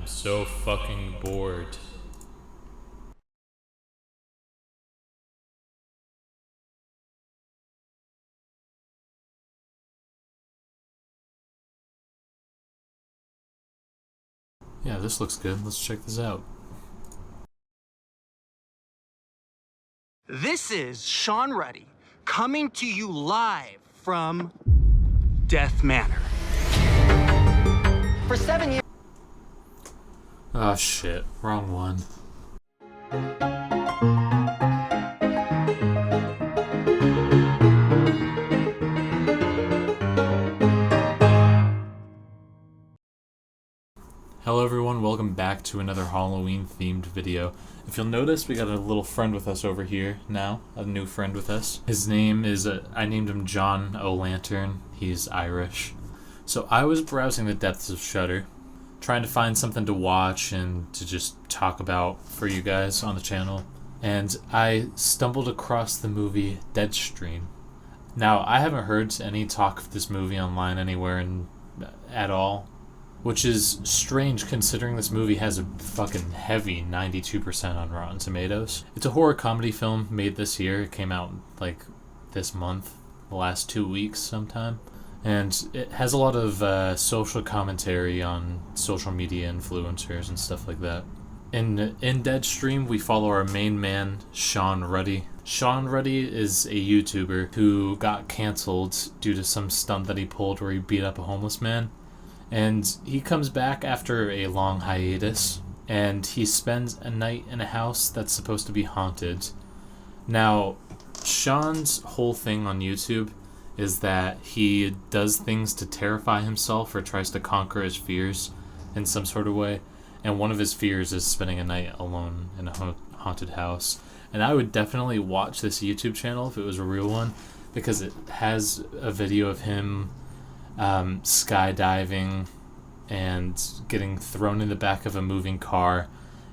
so fucking bored. Yeah, this looks good. Let's check this out. This is Sean Ruddy coming to you live from Death Manor. For 7 years. Oh shit, wrong one. Hello everyone, welcome back to another Halloween themed video. If you'll notice, we got a little friend with us over here now, a new friend with us. His name is, I named him John O'Lantern. He's Irish. So I was browsing the depths of Shudder, trying to find something to watch and to just talk about for you guys on the channel. And I stumbled across the movie Deadstream. Now, I haven't heard any talk of this movie online anywhere at all, which is strange considering this movie has a fucking heavy 92% on Rotten Tomatoes. It's a horror comedy film made this year. It came out like this month, the last 2 weeks sometime. And it has a lot of social commentary on social media influencers and stuff like that. In Deadstream, we follow our main man, Sean Ruddy. Sean Ruddy is a YouTuber who got canceled due to some stunt that he pulled where he beat up a homeless man. And he comes back after a long hiatus, and he spends a night in a house that's supposed to be haunted. Now, Sean's whole thing on YouTube is that he does things to terrify himself or tries to conquer his fears in some sort of way. And one of his fears is spending a night alone in a haunted house. And I would definitely watch this YouTube channel if it was a real one, because it has a video of him skydiving and getting thrown in the back of a moving car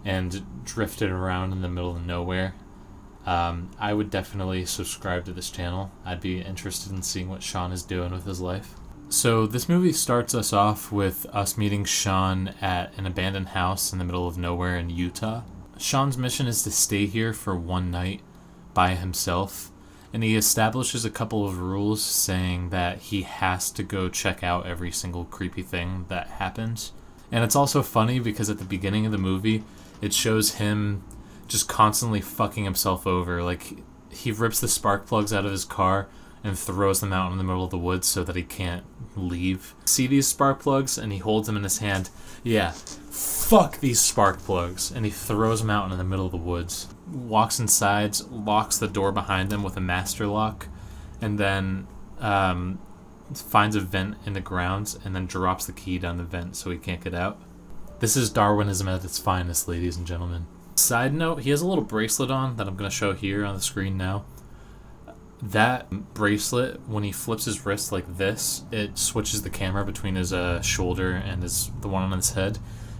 and drifted around in the middle of nowhere. I would definitely subscribe to this channel. I'd be interested in seeing what Sean is doing with his life. So this movie starts us off with us meeting Sean at an abandoned house in the middle of nowhere in Utah. Sean's mission is to stay here for one night by himself, and he establishes a couple of rules saying that he has to go check out every single creepy thing that happens. And it's also funny because at the beginning of the movie, it shows him just constantly fucking himself over. Like, he rips the spark plugs out of his car and throws them out in the middle of the woods so that he can't leave. See these spark plugs? And he holds them in his hand. Yeah, fuck these spark plugs. And he throws them out in the middle of the woods. Walks inside, locks the door behind him with a master lock, and then finds a vent in the ground and then drops the key down the vent so he can't get out. This is Darwinism at its finest, ladies and gentlemen. Side note, he has a little bracelet on that I'm going to show here on the screen now. That bracelet, when he flips his wrist like this, it switches the camera between his shoulder and the one on his head.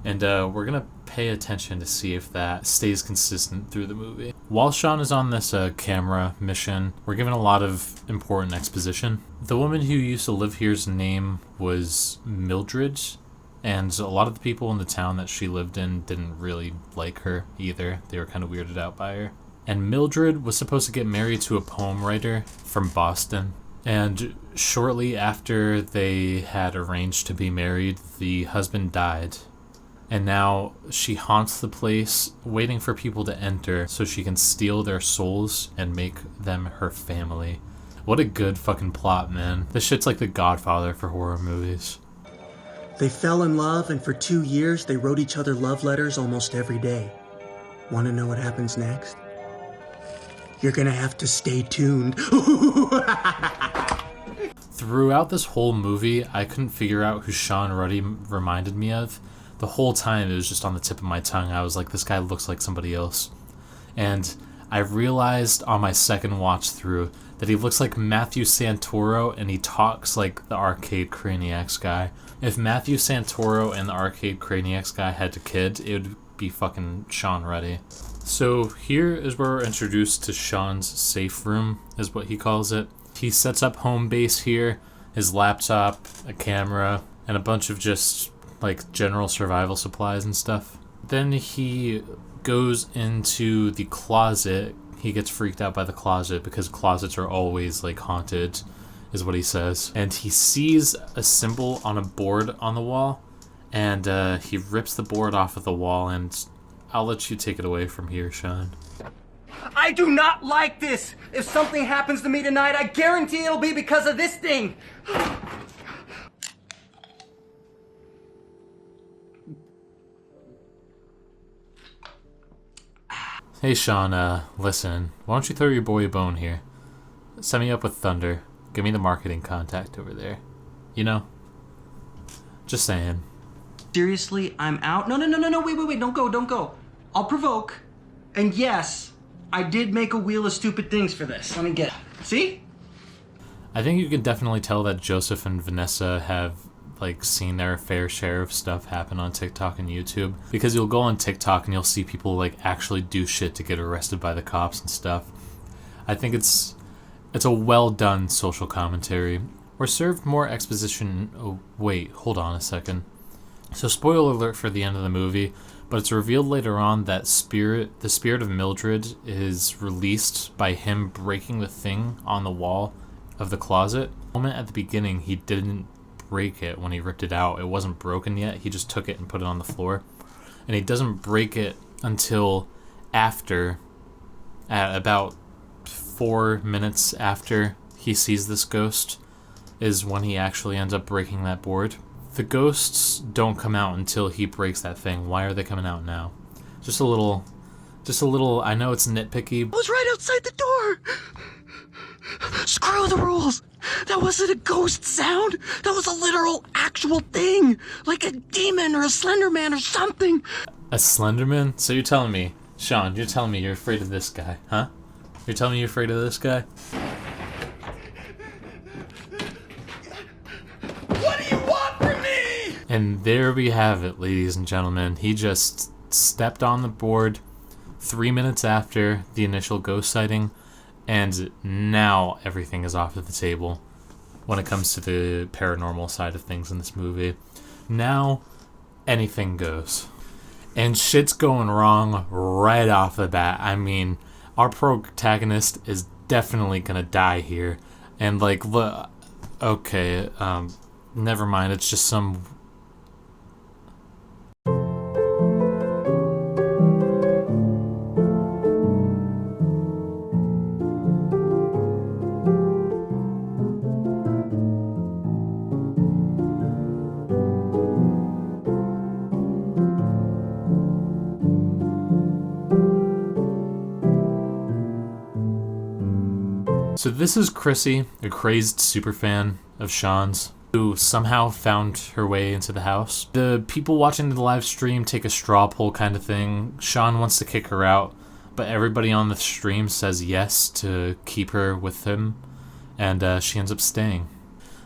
And we're going to pay attention to see if that stays consistent through the movie. While Sean is on this camera mission, we're given a lot of important exposition. The woman who used to live here's name was Mildred, and a lot of the people in the town that she lived in didn't really like her either. They were kind of weirded out by her. And Mildred was supposed to get married to a poem writer from Boston. And shortly after they had arranged to be married, the husband died. And now she haunts the place, waiting for people to enter so she can steal their souls and make them her family. What a good fucking plot, man. This shit's like The Godfather for horror movies. They fell in love, and for 2 years, they wrote each other love letters almost every day. Want to know what happens next? You're gonna have to stay tuned. Throughout this whole movie, I couldn't figure out who Sean Ruddy reminded me of. The whole time, it was just on the tip of my tongue. I was like, this guy looks like somebody else. And I realized on my second watch through that he looks like Matthew Santoro, and he talks like the Arcade Craniacs guy. If Matthew Santoro and the Arcade Craniacs guy had a kid, it would be fucking Sean Ruddy. So here is where we're introduced to Sean's safe room, is what he calls it. He sets up home base here, his laptop, a camera, and a bunch of just like general survival supplies and stuff. Then he goes into the closet. He gets freaked out by the closet because closets are always like haunted, is what he says. And he sees a symbol on a board on the wall, and he rips the board off of the wall, and I'll let you take it away from here, Sean. I do not like this! If something happens to me tonight, I guarantee it'll be because of this thing! Hey Sean, listen, why don't you throw your boy a bone here? Set me up with Thunder. Give me the marketing contact over there. You know? Just saying. Seriously, I'm out? No, wait, don't go. I'll provoke. And yes, I did make a wheel of stupid things for this. Let me get it. See? I think you can definitely tell that Joseph and Vanessa have like seen their fair share of stuff happen on TikTok and YouTube, because you'll go on TikTok and you'll see people like actually do shit to get arrested by the cops and stuff. I think it's a well done social commentary. We're served more exposition. Oh wait, hold on a second. So spoiler alert for the end of the movie, but it's revealed later on that the spirit of Mildred is released by him breaking the thing on the wall of the closet. The moment at the beginning, he didn't break it when he ripped it out. It wasn't broken yet. He just took it and put it on the floor. And he doesn't break it until after, at about 4 minutes after he sees this ghost, is when he actually ends up breaking that board. The ghosts don't come out until he breaks that thing. Why are they coming out now? Just a little, I know it's nitpicky. I was right outside the door! Screw the rules! That wasn't a ghost sound! That was a literal, actual thing! Like a demon or a Slender Man or something! A Slenderman? So you're telling me, Sean, you're telling me you're afraid of this guy, huh? You're telling me you're afraid of this guy? What do you want from me? And there we have it, ladies and gentlemen. He just stepped on the board 3 minutes after the initial ghost sighting, and now everything is off of the table when it comes to the paranormal side of things in this movie. Now, anything goes. And shit's going wrong right off the bat. I mean, our protagonist is definitely gonna die here. And like, okay, never mind, it's just some... So this is Chrissy, a crazed superfan of Sean's, who somehow found her way into the house. The people watching the live stream take a straw poll kind of thing. Sean wants to kick her out, but everybody on the stream says yes to keep her with him, and she ends up staying.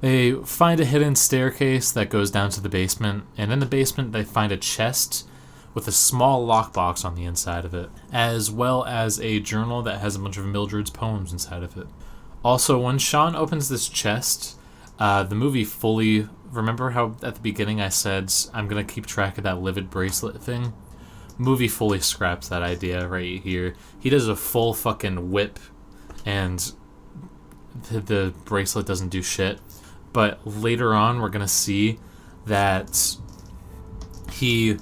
They find a hidden staircase that goes down to the basement, and in the basement they find a chest with a small lockbox on the inside of it, as well as a journal that has a bunch of Mildred's poems inside of it. Also, when Sean opens this chest, the movie fully... Remember how at the beginning I said, I'm going to keep track of that livid bracelet thing? Movie fully scraps that idea right here. He does a full fucking whip, and the bracelet doesn't do shit. But later on, we're going to see that he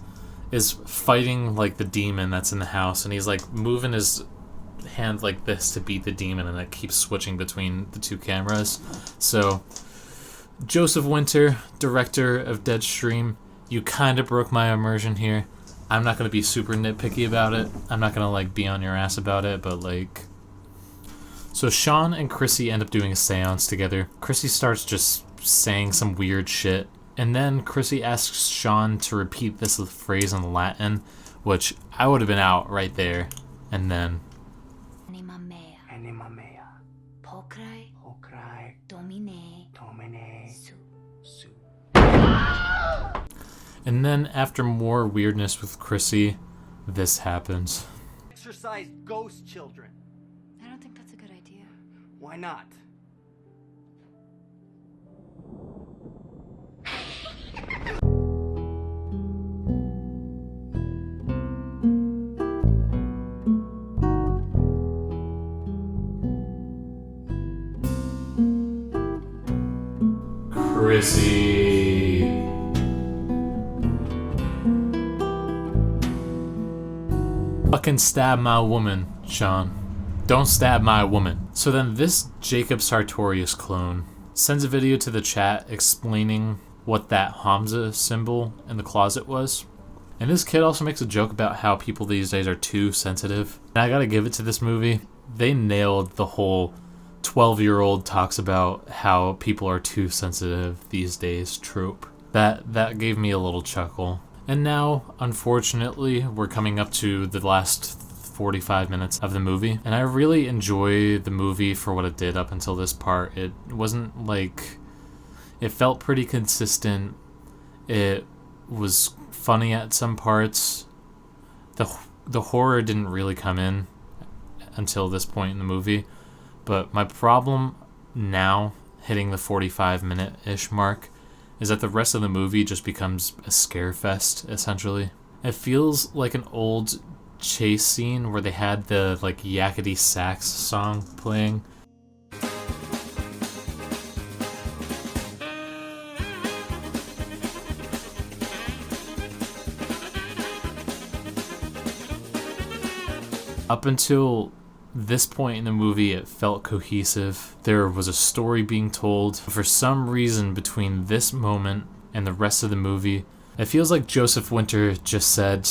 is fighting like the demon that's in the house, and he's like moving his hand like this to beat the demon, and it keeps switching between the two cameras. So Joseph Winter, director of Deadstream, you kind of broke my immersion here. I'm not going to be super nitpicky about it. I'm not going to like be on your ass about it, but like... So Sean and Chrissy end up doing a seance together. Chrissy starts just saying some weird shit, and then Chrissy asks Sean to repeat this phrase in Latin, which I would have been out right there. And then... Anima mea. Anima mea. Pocrae. Pocrae. Domine. Domine. Su. And then after more weirdness with Chrissy, this happens. Exercise ghost children. I don't think that's a good idea. Why not? Chrissy. Fucking stab my woman, Sean. Don't stab my woman. So then this Jacob Sartorius clone sends a video to the chat explaining what that Hamza symbol in the closet was. And this kid also makes a joke about how people these days are too sensitive. And I gotta give it to this movie. They nailed the whole 12-year-old talks about how people are too sensitive these days trope. That gave me a little chuckle. And now, unfortunately, we're coming up to the last 45 minutes of the movie. And I really enjoy the movie for what it did up until this part. It wasn't like... It felt pretty consistent. It was funny at some parts. The horror didn't really come in until this point in the movie. But my problem now, hitting the 45-minute-ish mark, is that the rest of the movie just becomes a scare fest, essentially. It feels like an old chase scene where they had the like yakety sax song playing. Up until this point in the movie, it felt cohesive. There was a story being told. For some reason, between this moment and the rest of the movie, it feels like Joseph Winter just said,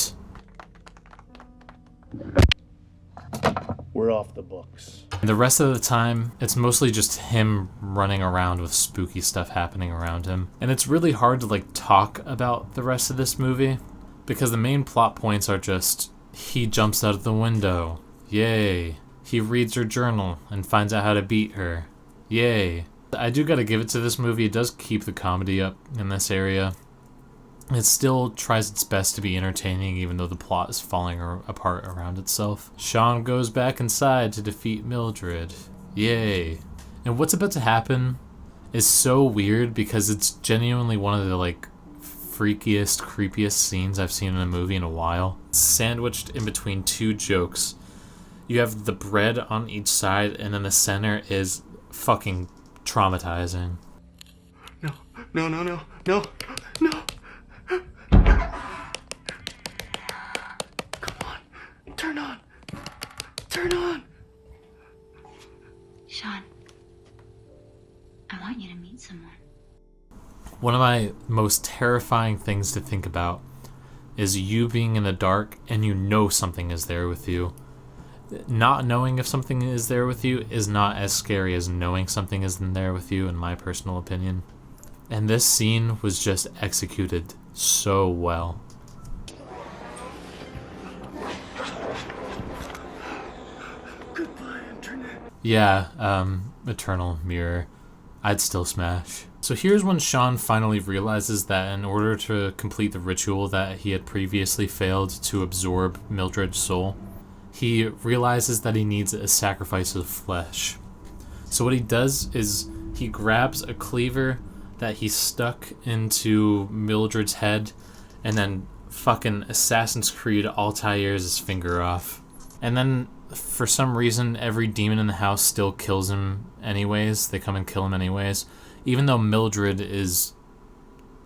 "We're off the books." And the rest of the time, it's mostly just him running around with spooky stuff happening around him. And it's really hard to like talk about the rest of this movie because the main plot points are just, he jumps out of the window. Yay. He reads her journal and finds out how to beat her. Yay. I do gotta give it to this movie. It does keep the comedy up in this area. It still tries its best to be entertaining even though the plot is falling apart around itself. Sean goes back inside to defeat Mildred. Yay. And what's about to happen is so weird because it's genuinely one of the like freakiest, creepiest scenes I've seen in a movie in a while. Sandwiched in between two jokes. You have the bread on each side, and in the center is fucking traumatizing. No, no, no, no, no, no. Come on, turn on, turn on. Sean, I want you to meet someone. One of my most terrifying things to think about is you being in the dark and you know something is there with you. Not knowing if something is there with you is not as scary as knowing something is in there with you, in my personal opinion. And this scene was just executed so well. Goodbye, Internet. Yeah, Eternal Mirror. I'd still smash. So here's when Sean finally realizes that in order to complete the ritual that he had previously failed to absorb Mildred's soul, he realizes that he needs a sacrifice of flesh. So what he does is he grabs a cleaver that he stuck into Mildred's head and then fucking Assassin's Creed Altair's his finger off. And then for some reason every demon in the house still kills him anyways. They come and kill him anyways, even though Mildred is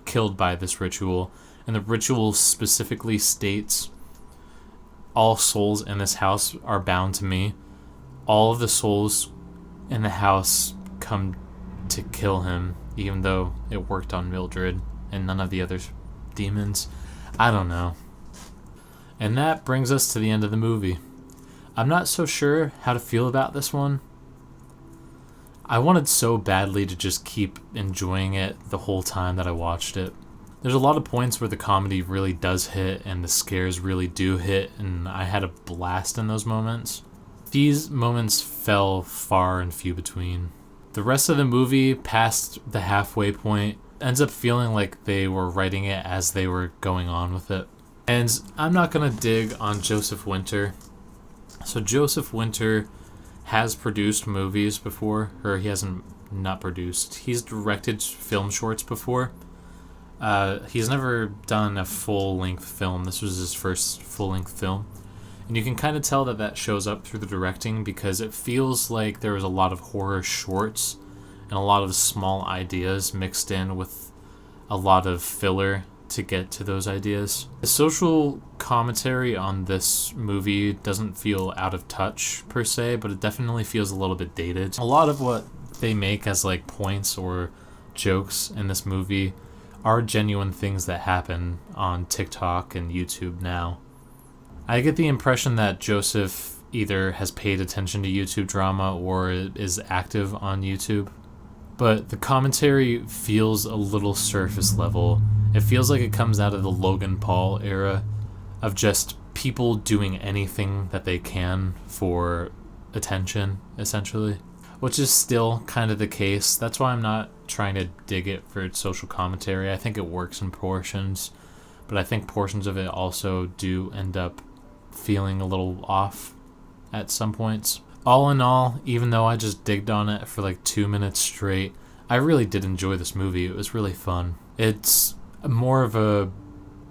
killed by this ritual. And the ritual specifically states, all souls in this house are bound to me. All of the souls in the house come to kill him, even though it worked on Mildred and none of the other demons. I don't know. And that brings us to the end of the movie. I'm not so sure how to feel about this one. I wanted so badly to just keep enjoying it the whole time that I watched it. There's a lot of points where the comedy really does hit and the scares really do hit, and I had a blast in those moments. These moments fell far and few between. The rest of the movie, past the halfway point, ends up feeling like they were writing it as they were going on with it. And I'm not going to dig on Joseph Winter. So Joseph Winter has produced movies before, or he hasn't not produced. He's directed film shorts before. He's never done a full-length film. This was his first full-length film. And you can kind of tell that shows up through the directing because it feels like there was a lot of horror shorts and a lot of small ideas mixed in with a lot of filler to get to those ideas. The social commentary on this movie doesn't feel out of touch per se, but it definitely feels a little bit dated. A lot of what they make as like points or jokes in this movie are genuine things that happen on TikTok and YouTube now. I get the impression that Joseph either has paid attention to YouTube drama or is active on YouTube, but the commentary feels a little surface level. It feels like it comes out of the Logan Paul era of just people doing anything that they can for attention, essentially, which is still kind of the case. That's why I'm not trying to dig it for its social commentary. I think it works in portions, but I think portions of it also do end up feeling a little off at some points. All in all, even though I just digged on it for like 2 minutes straight, I really did enjoy this movie. It was really fun. It's more of a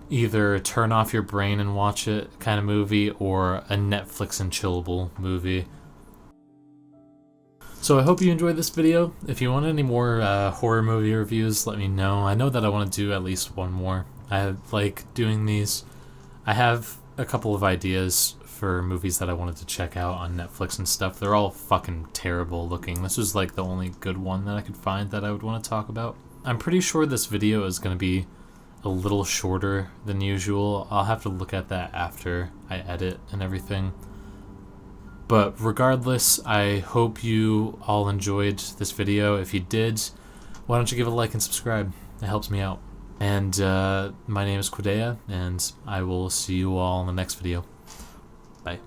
either turn off your brain and watch it kind of movie or a Netflix and chillable movie. So I hope you enjoyed this video. If you want any more horror movie reviews, let me know. I know that I want to do at least one more. I like doing these. I have a couple of ideas for movies that I wanted to check out on Netflix and stuff. They're all fucking terrible looking. This was like the only good one that I could find that I would want to talk about. I'm pretty sure this video is going to be a little shorter than usual. I'll have to look at that after I edit and everything. But regardless, I hope you all enjoyed this video. If you did, why don't you give it a like and subscribe? It helps me out. And my name is Quidaaya, and I will see you all in the next video. Bye.